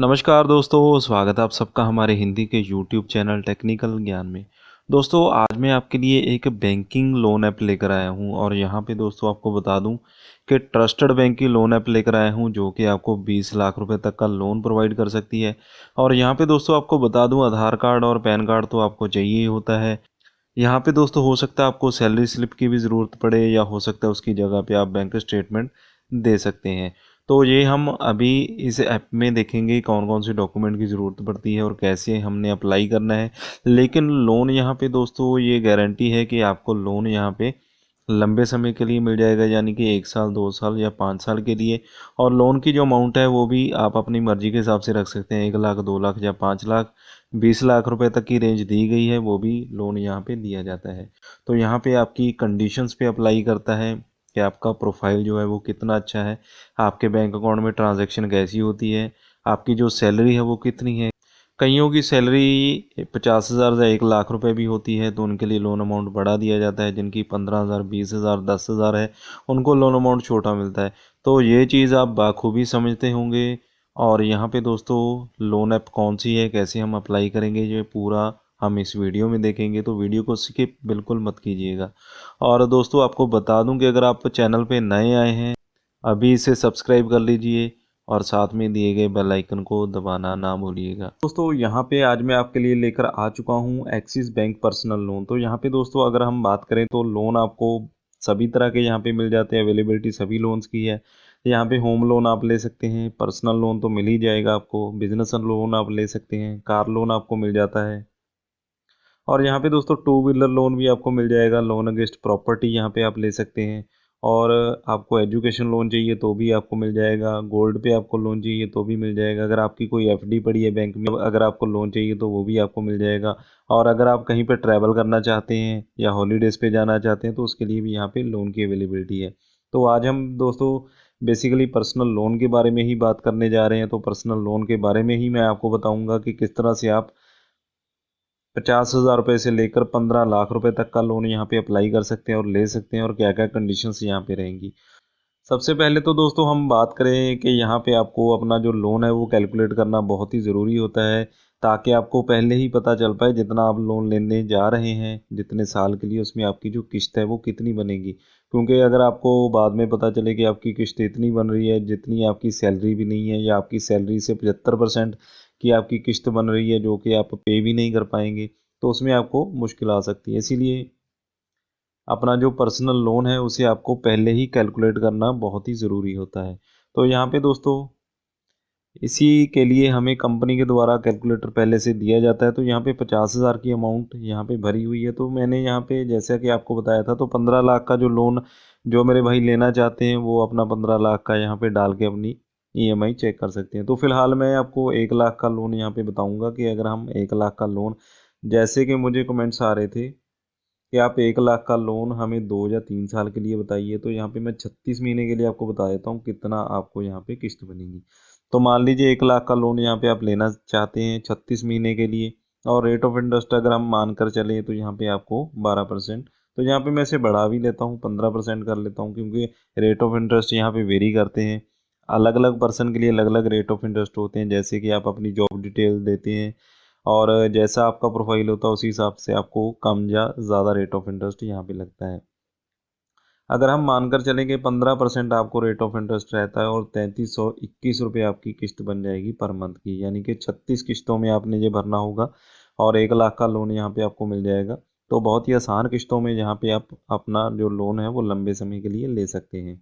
नमस्कार दोस्तों, स्वागत है आप सबका हमारे हिंदी के यूट्यूब चैनल टेक्निकल ज्ञान में। दोस्तों, आज मैं आपके लिए एक बैंकिंग लोन ऐप लेकर आया हूं और यहां पे दोस्तों आपको बता दूं कि ट्रस्टेड बैंक की लोन ऐप लेकर आया हूं जो कि आपको 20 लाख रुपए तक का लोन प्रोवाइड कर सकती है। और यहां पे दोस्तों आपको बता दूं, आधार कार्ड और पैन कार्ड तो आपको चाहिए ही होता है। यहाँ पे दोस्तों हो सकता है आपको सैलरी स्लिप की भी ज़रूरत पड़े या हो सकता है उसकी जगह पे आप बैंक स्टेटमेंट दे सकते हैं। तो ये हम अभी इस ऐप में देखेंगे कौन कौन से डॉक्यूमेंट की ज़रूरत पड़ती है और कैसे हमने अप्लाई करना है। लेकिन लोन यहाँ पे दोस्तों ये गारंटी है कि आपको लोन यहाँ पे लंबे समय के लिए मिल जाएगा, यानी कि 1 साल 2 साल या 5 साल के लिए। और लोन की जो अमाउंट है वो भी आप अपनी मर्जी के हिसाब से रख सकते हैं, 1 लाख 2 लाख या 5 लाख। 20 लाख रुपए तक की रेंज दी गई है, वो भी लोन यहाँ पे दिया जाता है। तो यहाँ पे आपकी कंडीशंस पे अप्लाई करता है कि आपका प्रोफाइल जो है वो कितना अच्छा है, आपके बैंक अकाउंट में ट्रांजैक्शन कैसी होती है, आपकी जो सैलरी है वो कितनी है। कईयों की सैलरी 50,000 या 1 लाख रुपए भी होती है, तो उनके लिए लोन अमाउंट बढ़ा दिया जाता है। जिनकी 15,000 20,000 10,000 है, उनको लोन अमाउंट छोटा मिलता है। तो ये चीज़ आप बाखूबी समझते होंगे। और यहाँ पे दोस्तों लोन ऐप कौन सी है, कैसे हम अप्लाई करेंगे, ये पूरा हम इस वीडियो में देखेंगे। तो वीडियो को स्किप बिल्कुल मत कीजिएगा। और दोस्तों आपको बता दूं कि अगर आप चैनल पे नए आए हैं, अभी इसे सब्सक्राइब कर लीजिए और साथ में दिए गए बेल आइकन को दबाना ना भूलिएगा। दोस्तों यहाँ पे आज मैं आपके लिए लेकर आ चुका हूँ एक्सिस बैंक पर्सनल लोन। तो यहाँ पे दोस्तों अगर हम बात करें तो लोन आपको सभी तरह के यहाँ पे मिल जाते हैं, अवेलेबिलिटी सभी लोन्स की है। यहाँ पे होम लोन आप ले सकते हैं, पर्सनल लोन तो मिल ही जाएगा आपको, बिजनेस लोन आप ले सकते हैं, कार लोन आपको मिल जाता है। और यहाँ पे दोस्तों टू व्हीलर लोन भी आपको मिल जाएगा, लोन अगेंस्ट प्रॉपर्टी यहाँ पे आप ले सकते हैं। और आपको एजुकेशन लोन चाहिए तो भी आपको मिल जाएगा, गोल्ड पे आपको लोन चाहिए तो भी मिल जाएगा, अगर आपकी कोई एफडी पड़ी है बैंक में अगर आपको लोन चाहिए तो वो भी आपको मिल जाएगा। और अगर आप कहीं पर ट्रैवल करना चाहते हैं या हॉलीडेज़ पे जाना चाहते हैं तो उसके लिए भी यहाँ पे लोन की अवेलेबिलिटी है। तो आज हम दोस्तों बेसिकली पर्सनल लोन के बारे में ही बात करने जा रहे हैं। तो पर्सनल लोन के बारे में ही मैं आपको बताऊँगा कि किस तरह से आप 50,000 रुपये से लेकर 15 लाख रुपए तक का लोन यहाँ पे अप्लाई कर सकते हैं और ले सकते हैं, और क्या क्या कंडीशंस यहाँ पे रहेंगी। सबसे पहले तो दोस्तों हम बात करें कि यहाँ पे आपको अपना जो लोन है वो कैलकुलेट करना बहुत ही ज़रूरी होता है, ताकि आपको पहले ही पता चल पाए जितना आप लोन लेने जा रहे हैं जितने साल के लिए, उसमें आपकी जो किस्त है वो कितनी बनेगी। क्योंकि अगर आपको बाद में पता चले कि आपकी किस्त इतनी बन रही है जितनी आपकी सैलरी भी नहीं है, या आपकी सैलरी से 75% की आपकी किस्त बन रही है जो कि आप पे भी नहीं कर पाएंगे, तो उसमें आपको मुश्किल आ सकती है। इसीलिए अपना जो पर्सनल लोन है उसे आपको पहले ही कैलकुलेट करना बहुत ही ज़रूरी होता है। तो यहाँ पे दोस्तों इसी के लिए हमें कंपनी के द्वारा कैलकुलेटर पहले से दिया जाता है। तो यहाँ पे 50,000 की अमाउंट यहाँ पे भरी हुई है। तो मैंने यहाँ पे जैसा कि आपको बताया था, तो 15 लाख का जो लोन जो मेरे भाई लेना चाहते हैं वो अपना 15 लाख का यहाँ पे डाल के अपनी ईएमआई चेक कर सकते हैं। तो फिलहाल मैं आपको 1 लाख का लोन यहाँ पे बताऊँगा कि अगर हम 1 लाख का लोन, जैसे कि मुझे कमेंट्स आ रहे थे कि आप 1 लाख का लोन हमें 2 या 3 साल के लिए बताइए, तो यहाँ पे मैं 36 महीने के लिए आपको बता देता हूँ कितना आपको यहाँ पे किस्त बनेगी। तो मान लीजिए 1 लाख का लोन यहाँ पे आप लेना चाहते हैं 36 महीने के लिए, और रेट ऑफ इंटरेस्ट अगर हम मान कर चले तो यहाँ पे आपको 12%। तो यहाँ पे मैं इसे बढ़ा भी लेता हूँ, 15% कर लेता हूँ, क्योंकि रेट ऑफ इंटरेस्ट यहाँ पे वेरी करते हैं। अलग अलग पर्सन के लिए अलग अलग रेट ऑफ इंटरेस्ट होते हैं, जैसे कि आप अपनी जॉब डिटेल देते हैं और जैसा आपका प्रोफाइल होता है उसी हिसाब से आपको कम या ज़्यादा रेट ऑफ इंटरेस्ट यहाँ पे लगता है। अगर हम मानकर चलेंगे 15% आपको रेट ऑफ इंटरेस्ट रहता है और 3321 रुपये आपकी किस्त बन जाएगी पर मंथ की, यानी कि 36 किस्तों में आपने ये भरना होगा और 1 लाख का लोन यहाँ पे आपको मिल जाएगा। तो बहुत ही आसान किस्तों में यहाँ पे आप अपना जो लोन है वो लंबे समय के लिए ले सकते हैं।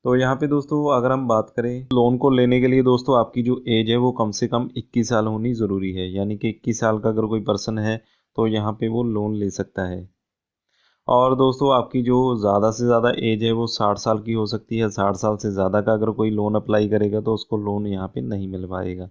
तो यहाँ पे दोस्तों अगर हम बात करें लोन को लेने के लिए, दोस्तों आपकी जो एज है वो कम से कम 21 साल होनी ज़रूरी है, यानी कि 21 साल का अगर कोई पर्सन है तो यहाँ पे वो लोन ले सकता है। और दोस्तों आपकी जो ज़्यादा से ज़्यादा एज है वो 60 साल की हो सकती है। 60 साल से ज़्यादा का अगर कोई लोन अप्लाई करेगा तो उसको लोन यहाँ पे नहीं मिल पाएगा।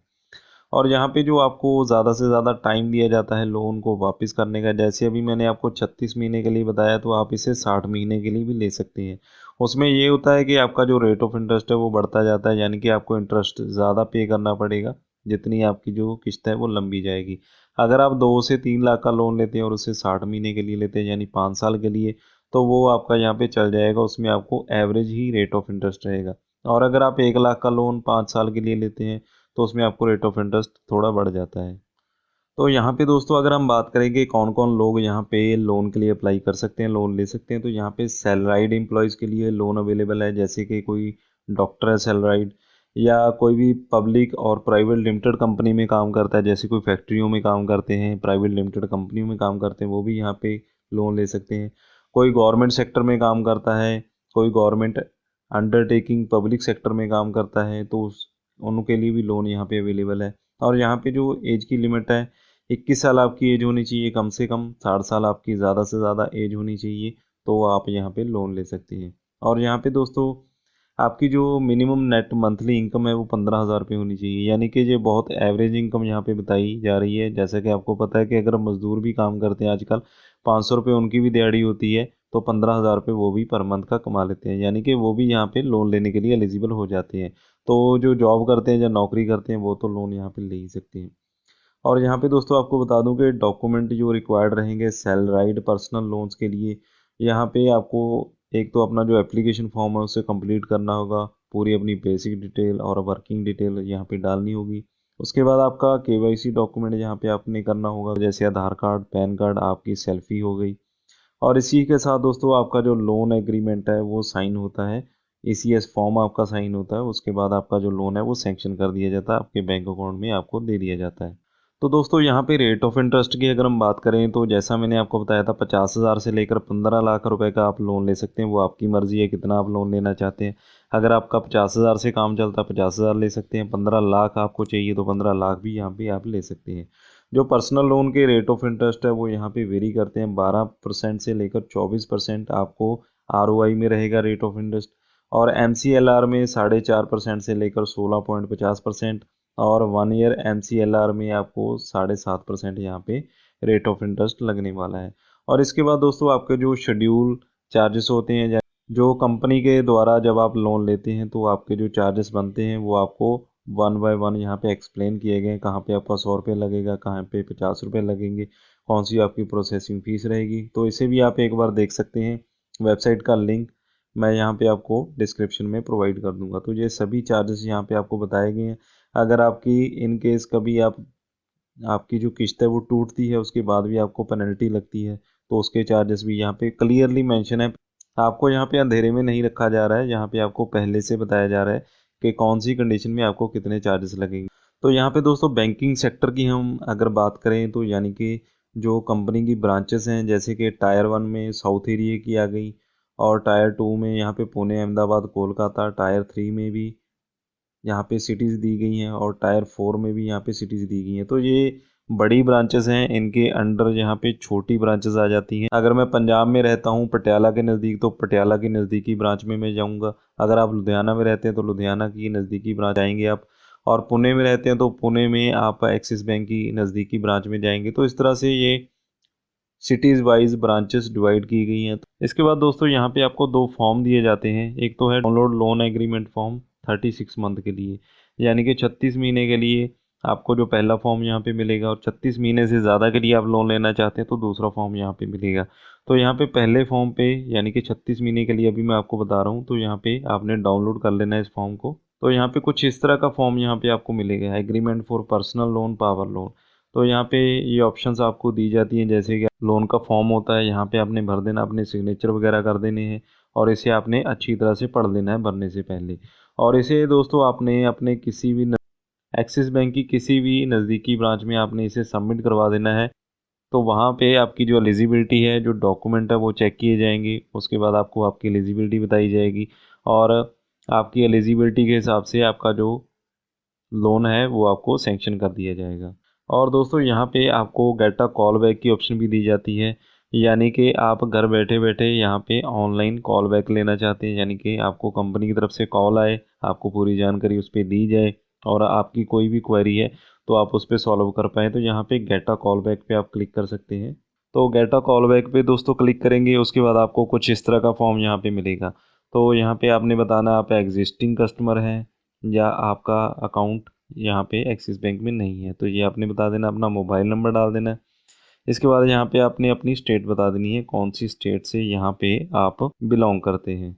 और यहाँ पे जो आपको ज़्यादा से ज़्यादा टाइम दिया जाता है लोन को वापस करने का, जैसे अभी मैंने आपको 36 महीने के लिए बताया, तो आप इसे 60 महीने के लिए भी ले सकते हैं। उसमें ये होता है कि आपका जो रेट ऑफ इंटरेस्ट है वो बढ़ता जाता है, यानी कि आपको इंटरेस्ट ज़्यादा पे करना पड़ेगा जितनी आपकी जो किस्त है वो लंबी जाएगी। अगर आप 2 से 3 लाख का लोन लेते हैं और उसे 60 महीने के लिए लेते हैं यानी 5 साल के लिए, तो वो आपका यहाँ पे चल जाएगा, उसमें आपको average he rate of interest रहेगा। और अगर आप 1 लाख का लोन 5 साल के लिए लेते हैं तो उसमें आपको रेट ऑफ इंटरेस्ट थोड़ा बढ़ जाता है। तो यहाँ पे दोस्तों अगर हम बात करें कि कौन कौन लोग यहाँ पे लोन के लिए अप्लाई कर सकते हैं, लोन ले सकते हैं, तो यहाँ पे सैलराइड एम्प्लॉयज़ के लिए लोन अवेलेबल है। जैसे कि कोई डॉक्टर है सैलराइड, या कोई भी पब्लिक और प्राइवेट लिमिटेड कंपनी में काम करता है, जैसे कोई फैक्ट्रियों में काम करते हैं, प्राइवेट लिमिटेड कंपनियों में काम करते हैं, वो भी यहाँ पे लोन ले सकते हैं। कोई गवर्नमेंट सेक्टर में काम करता है, कोई गवर्नमेंट अंडरटेकिंग पब्लिक सेक्टर में काम करता है, तो उनके लिए भी लोन यहाँ पे अवेलेबल है। और यहाँ पे जो एज की लिमिट है, 21 साल आपकी एज होनी चाहिए कम से कम, 60 साल आपकी ज़्यादा से ज़्यादा एज होनी चाहिए, तो आप यहाँ पे लोन ले सकते हैं। और यहाँ पे दोस्तों आपकी जो मिनिमम नेट मंथली इनकम है वो 15,000 रुपये होनी चाहिए, यानी कि ये बहुत एवरेज इनकम यहाँ पे बताई जा रही है। जैसा कि आपको पता है कि अगर मज़दूर भी काम करते हैं आजकल, 500 रुपये उनकी भी दिहाड़ी होती है, तो 15,000 रुपये वो भी पर मंथ का कमा लेते हैं, यानी कि वो भी यहाँ पे लोन लेने के लिए एलिजिबल हो जाते हैं। तो जो जॉब करते हैं या नौकरी करते हैं वो तो लोन यहाँ पे ले ही सकते हैं। और यहाँ पे दोस्तों आपको बता दूं कि डॉक्यूमेंट जो रिक्वायर्ड रहेंगे सैलराइड पर्सनल लोन्स के लिए, यहाँ पे आपको एक तो अपना जो एप्लीकेशन फॉर्म है उसे कंप्लीट करना होगा, पूरी अपनी बेसिक डिटेल और वर्किंग डिटेल यहाँ पे डालनी होगी। उसके बाद आपका केवाईसी डॉक्यूमेंट यहाँ पे आपने करना होगा, जैसे आधार कार्ड, पैन कार्ड, आपकी सेल्फी हो गई। और इसी के साथ दोस्तों आपका जो लोन एग्रीमेंट है वो साइन होता है, ईसीएस फॉर्म आपका साइन होता है। उसके बाद आपका जो लोन है वो सैंक्शन कर दिया जाता है, आपके बैंक अकाउंट में आपको दे दिया जाता है। तो दोस्तों यहाँ पे रेट ऑफ इंटरेस्ट की अगर हम बात करें, तो जैसा मैंने आपको बताया था 50,000 से लेकर 15 लाख रुपए का आप लोन ले सकते हैं। वो आपकी मर्ज़ी है कितना आप लोन लेना चाहते हैं। अगर आपका 50,000 से काम चलता है 50,000 ले सकते हैं, 15 लाख आपको चाहिए तो 15 लाख भी यहाँ पे आप ले सकते हैं। जो पर्सनल लोन के रेट ऑफ इंटरेस्ट है वो यहाँ पे वेरी करते हैं, 12% से लेकर 24% आपको आरओआई में रहेगा रेट ऑफ इंटरेस्ट। और एमसीएलआर में 4.5% से लेकर 16.50%। और 1 ईयर एमसीएलआर में आपको 7.5% यहाँ पे रेट ऑफ इंटरेस्ट लगने वाला है। और इसके बाद दोस्तों आपके जो शेड्यूल चार्जेस होते हैं, जो कंपनी के द्वारा जब आप लोन लेते हैं तो आपके जो चार्जेस बनते हैं वो आपको 1 बाय 1 यहाँ पे एक्सप्लेन किए गए हैं। कहाँ पे आपका 100 रुपये लगेगा, कहाँ पे 50 रुपये लगेंगे, कौन सी आपकी प्रोसेसिंग फ़ीस रहेगी, तो इसे भी आप एक बार देख सकते हैं। वेबसाइट का लिंक मैं यहाँ पे आपको डिस्क्रिप्शन में प्रोवाइड कर दूँगा। तो ये सभी चार्जेस यहाँ पे आपको बताए गए हैं। अगर आपकी इन केस कभी आपकी जो किस्त है वो टूटती है, उसके बाद भी आपको पेनल्टी लगती है, तो उसके चार्जेस भी यहाँ पे क्लियरली मेंशन है। आपको यहाँ पे अंधेरे में नहीं रखा जा रहा है, यहाँ पे आपको पहले से बताया जा रहा है कि कौन सी कंडीशन में आपको कितने चार्जेस लगेंगे। तो यहाँ पे दोस्तों बैंकिंग सेक्टर की हम अगर बात करें, तो यानी कि जो कंपनी की ब्रांचेस हैं, जैसे कि टायर 1 में साउथ एरिया की आ गई, और टायर 2 में यहाँ पे पुणे, अहमदाबाद, कोलकाता, टायर 3 में भी यहाँ पे सिटीज़ दी गई हैं, और टायर 4 में भी यहाँ पे सिटीज़ दी गई हैं। तो ये बड़ी ब्रांचेस हैं, इनके अंडर यहाँ पे छोटी ब्रांचेस आ जाती हैं। अगर मैं पंजाब में रहता हूँ पटियाला के नज़दीक, तो पटियाला की नज़दीकी ब्रांच में मैं जाऊँगा। अगर आप लुधियाना में रहते हैं तो लुधियाना की नज़दीकी ब्रांच आएंगे आप। और पुणे में रहते हैं तो पुणे में आप एक्सिस बैंक की नज़दीकी ब्रांच में जाएंगे। तो इस तरह से ये सिटीज़ वाइज ब्रांचेस डिवाइड की गई हैं। इसके बाद दोस्तों यहाँ पे आपको 2 फॉर्म दिए जाते हैं। एक तो है download loan agreement form 36 month के लिए, यानी कि 36 महीने के लिए आपको जो पहला फॉर्म यहाँ पे मिलेगा, और 36 महीने से ज़्यादा के लिए आप लोन लेना चाहते हैं तो दूसरा फॉर्म यहाँ पे मिलेगा। तो यहाँ पे पहले फॉर्म पे, यानी कि 36 महीने के लिए अभी मैं आपको बता रहा हूँ, तो यहाँ पे आपने डाउनलोड कर लेना है इस फॉर्म को। तो यहाँ पे कुछ इस तरह का फॉर्म यहाँ पे आपको मिलेगा, agreement for personal loan, power loan. तो यहाँ पे ये ऑप्शंस आपको दी जाती हैं, जैसे कि लोन का फॉर्म होता है, यहाँ पे आपने भर देना, अपने सिग्नेचर वगैरह कर देने हैं, और इसे आपने अच्छी तरह से पढ़ लेना है भरने से पहले। और इसे दोस्तों आपने अपने किसी भी एक्सिस बैंक की किसी भी नज़दीकी ब्रांच में आपने इसे सबमिट करवा देना है। तो वहाँ पे आपकी जो एलिजिबिलिटी है, जो डॉक्यूमेंट है वो चेक किए जाएंगे। उसके बाद आपको आपकी एलिजिबिलिटी बताई जाएगी, और आपकी एलिजिबिलिटी के हिसाब से आपका जो लोन है वो आपको सैंक्शन कर दिया जाएगा। और दोस्तों यहाँ पे आपको गेट अ कॉल बैक की ऑप्शन भी दी जाती है, यानी कि आप घर बैठे बैठे यहाँ पे ऑनलाइन कॉल बैक लेना चाहते हैं, यानी कि आपको कंपनी की तरफ से कॉल आए, आपको पूरी जानकारी उस पर दी जाए, और आपकी कोई भी क्वेरी है तो आप उस पर सॉल्व कर पाएँ, तो यहाँ पे गेट अ कॉल बैक पे आप क्लिक कर सकते हैं। तो गेट अ कॉल बैक पे दोस्तों क्लिक करेंगे, उसके बाद आपको कुछ इस तरह का फॉर्म यहाँ पे मिलेगा। तो यहाँ पे आपने बताना आप एग्जिस्टिंग कस्टमर हैं, या आपका अकाउंट यहाँ पे एक्सिस बैंक में नहीं है, तो ये आपने बता देना, अपना मोबाइल नंबर डाल देना है। इसके बाद यहाँ पे आपने अपनी स्टेट बता देनी है, कौन सी स्टेट से यहाँ पे आप बिलोंग करते हैं।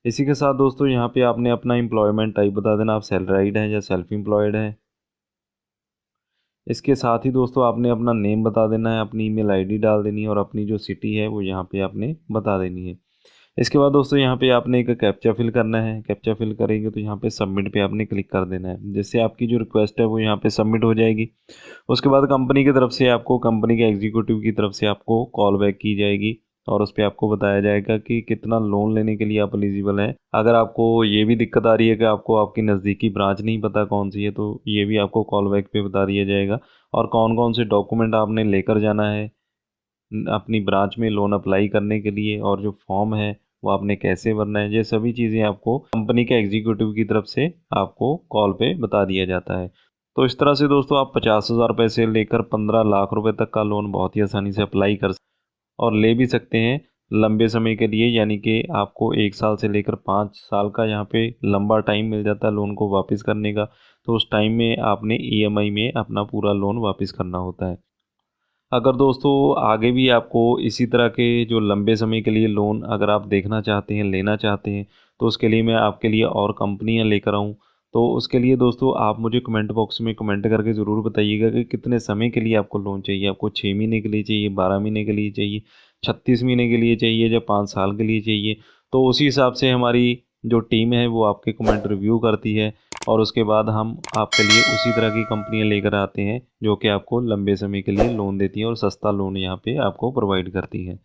इसी के साथ दोस्तों यहाँ पे आपने अपना एम्प्लॉयमेंट टाइप बता देना, आप सैलराइड हैं या सेल्फ एम्प्लॉयड हैं। इसके साथ ही दोस्तों आपने अपना नेम बता देना है, अपनी ईमेल आईडी डाल देनी है और अपनी जो सिटी है वो यहाँ पे आपने बता देनी है। इसके बाद दोस्तों यहाँ पे आपने एक कैप्चा फिल करना है। कैप्चा फिल करेंगे तो यहाँ पे सबमिट पे आपने क्लिक कर देना है, जिससे आपकी जो रिक्वेस्ट है वो यहाँ पे सबमिट हो जाएगी। उसके बाद कंपनी की तरफ से आपको, कंपनी के एग्जीक्यूटिव की तरफ से आपको कॉल बैक की जाएगी और उस पर आपको बताया जाएगा कि कितना लोन लेने के लिए आप एलिजिबल हैं। अगर आपको ये भी दिक्कत आ रही है कि आपको आपकी नज़दीकी ब्रांच नहीं पता कौन सी है, तो ये भी आपको कॉल बैक पे बता दिया जाएगा और कौन कौन से डॉक्यूमेंट आपने लेकर जाना है अपनी ब्रांच में लोन अप्लाई करने के लिए, और जो फॉर्म है वो आपने कैसे भरना है। ये सभी चीज़ें आपको कंपनी के एग्जीक्यूटिव की तरफ से आपको कॉल पे बता दिया जाता है। तो इस तरह से दोस्तों आप 50,000 रुपये से लेकर 15 लाख रुपए तक का लोन बहुत ही आसानी से अप्लाई कर और ले भी सकते हैं लंबे समय के लिए, यानी कि आपको 1 साल से लेकर 5 साल का यहाँ पे लंबा टाइम मिल जाता है लोन को वापस करने का। तो उस टाइम में आपने ईएमआई में अपना पूरा लोन वापस करना होता है। अगर दोस्तों आगे भी आपको इसी तरह के जो लंबे समय के लिए लोन अगर आप देखना चाहते हैं, लेना चाहते हैं, तो उसके लिए मैं आपके लिए और कंपनियां लेकर आऊँ। तो उसके लिए दोस्तों आप मुझे कमेंट बॉक्स में कमेंट करके ज़रूर बताइएगा कि कितने समय के लिए आपको लोन चाहिए। आपको 6 महीने के लिए चाहिए, 12 महीने के लिए चाहिए, 36 महीने के लिए चाहिए या 5 साल के लिए चाहिए। तो उसी हिसाब से हमारी जो टीम है वो आपके कमेंट रिव्यू करती है और उसके बाद हम आपके लिए उसी तरह की कंपनियां लेकर आते हैं जो कि आपको लंबे समय के लिए लोन देती हैं और सस्ता लोन यहाँ पे आपको प्रोवाइड करती हैं।